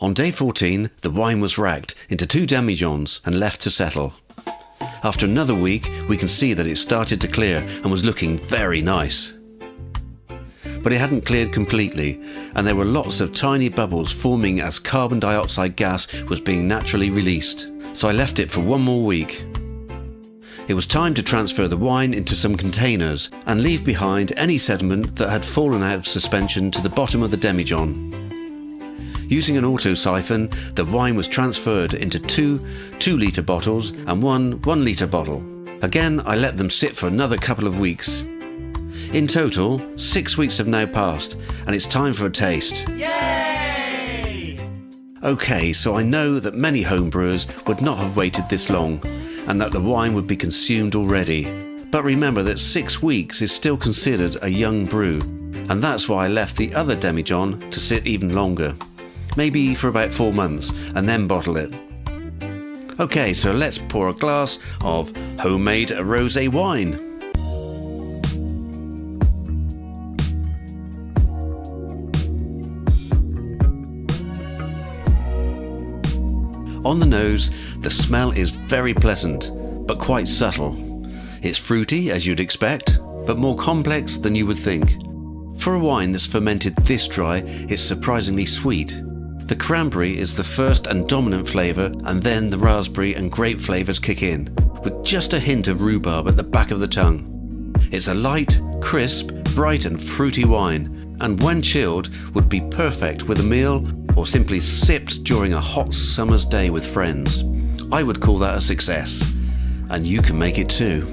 On day 14, the wine was racked into 2 demijohns and left to settle. After another week, we can see that it started to clear and was looking very nice. But it hadn't cleared completely, and there were lots of tiny bubbles forming as carbon dioxide gas was being naturally released. So I left it for 1 more week. It was time to transfer the wine into some containers and leave behind any sediment that had fallen out of suspension to the bottom of the demijohn. Using an auto siphon, the wine was transferred into 2 2-litre bottles and 1 1-litre bottle. Again, I let them sit for another couple of weeks. In total, 6 weeks have now passed, and it's time for a taste. Yay! Okay, so I know that many homebrewers would not have waited this long, and that the wine would be consumed already. But remember that 6 weeks is still considered a young brew, and that's why I left the other demijohn to sit even longer. Maybe for about 4 months, and then bottle it. Okay, so let's pour a glass of homemade rosé wine. On the nose, the smell is very pleasant, but quite subtle. It's fruity, as you'd expect, but more complex than you would think. For a wine that's fermented this dry, it's surprisingly sweet. The cranberry is the first and dominant flavour, and then the raspberry and grape flavours kick in, with just a hint of rhubarb at the back of the tongue. It's a light, crisp, bright and fruity wine, and when chilled would be perfect with a meal or simply sipped during a hot summer's day with friends. I would call that a success, and you can make it too.